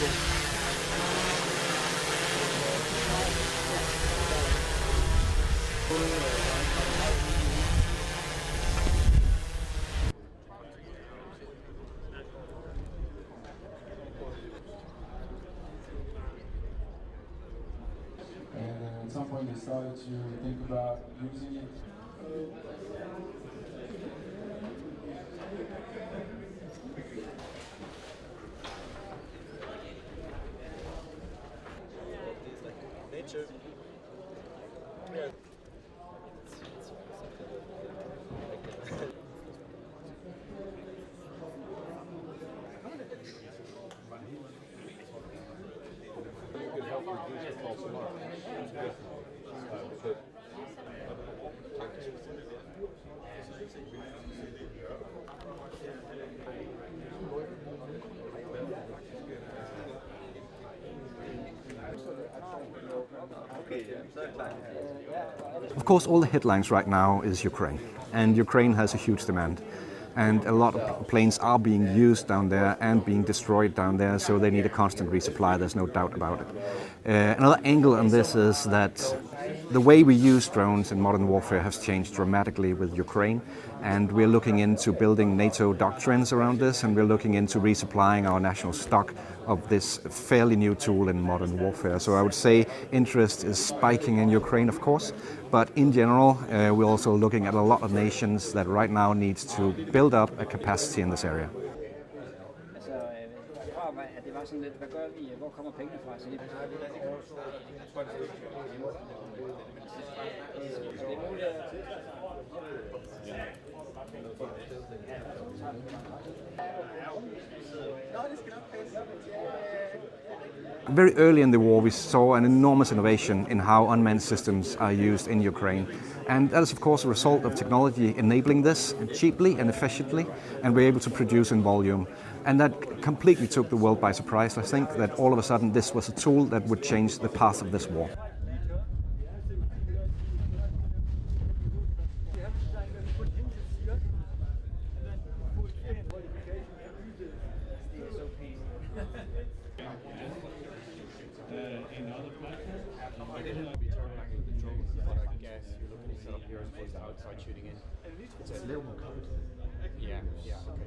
And at some point they started to think about using it. Nature. Yeah. Could help reduce the false alarm. Of course, all the headlines right now is Ukraine, and Ukraine has a huge demand. And a lot of planes are being used down there and being destroyed down there, so they need a constant resupply, there's no doubt about it. Another angle on this is that the way we use drones in modern warfare has changed dramatically with Ukraine, and we're looking into building NATO doctrines around this, and we're looking into resupplying our national stock of this fairly new tool in modern warfare. So I would say interest is spiking in Ukraine, of course, but in general, we're also looking at a lot of nations that right now need to build up a capacity in this area. Very early in the war, we saw an enormous innovation in how unmanned systems are used in Ukraine. And that is, of course, a result of technology enabling this cheaply and efficiently, and we're able to produce in volume. And that completely took the world by surprise. I think that all of a sudden this was a tool that would change the path of this war. It's a little more complicated. Yeah, yeah, okay.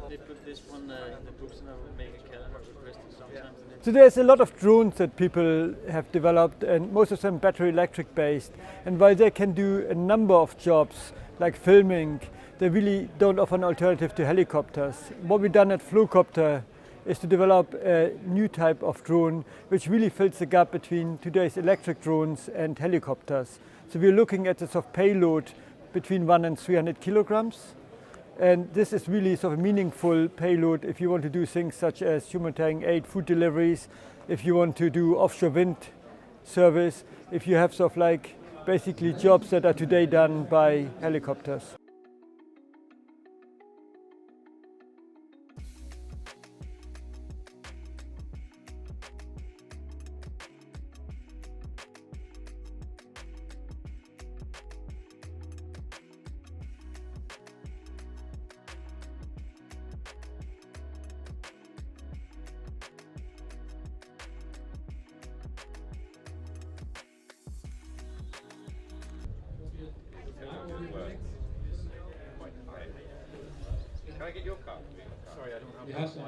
They put this one in the books and I will make a calendar request sometimes. So there's a lot of drones that people have developed, and most of them battery electric based. And while they can do a number of jobs like filming, they really don't offer an alternative to helicopters. What we've done at Flowcopter is to develop a new type of drone which really fills the gap between today's electric drones and helicopters. So we're looking at a sort of payload between 1 and 300 kilograms. And this is really sort of a meaningful payload if you want to do things such as humanitarian aid, food deliveries, if you want to do offshore wind service, if you have sort of like basically jobs that are today done by helicopters. Can I get your card? Sorry, I don't have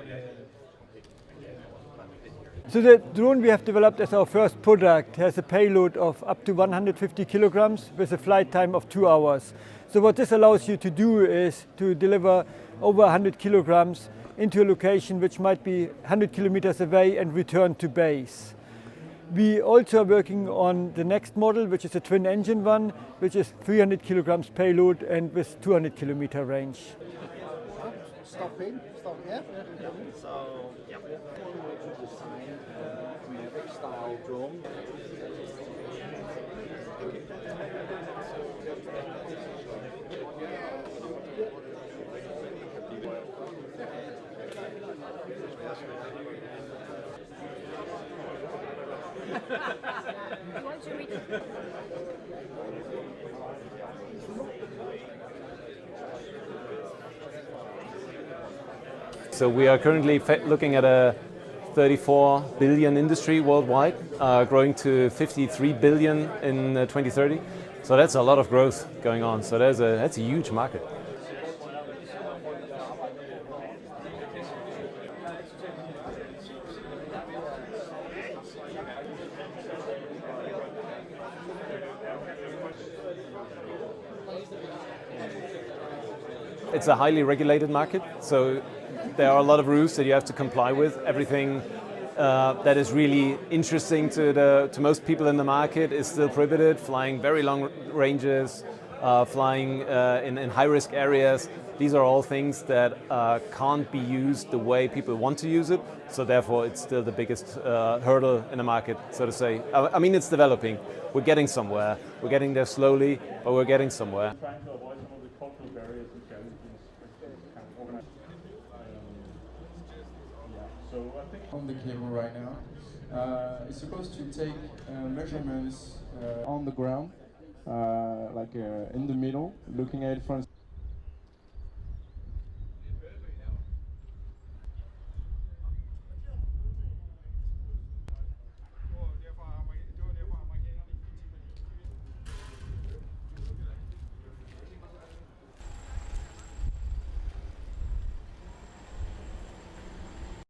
So the drone we have developed as our first product has a payload of up to 150 kilograms with a flight time of 2 hours. So what this allows you to do is to deliver over 100 kilograms into a location which might be 100 kilometers away and return to base. We also are working on the next model, which is a twin engine one, which is 300 kilograms payload and with 200 kilometer range. Stop in, yeah. So, yeah. Design Mavic style drone. Why don't you read it? So we are currently looking at a 34 billion industry worldwide, growing to 53 billion in 2030. So that's a lot of growth going on. So that's a huge market. It's a highly regulated market, so there are a lot of rules that you have to comply with. Everything that is really interesting to most people in the market is still prohibited. Flying very long ranges, flying in high-risk areas. These are all things that can't be used the way people want to use it. So therefore, it's still the biggest hurdle in the market, so to say. I mean, it's developing. We're getting somewhere. We're getting there slowly, but we're getting somewhere. Trying to avoid some of the cultural barriers and challenges kind of organized. So I think on the cable right now. It's supposed to take measurements on the ground, in the middle, looking at it from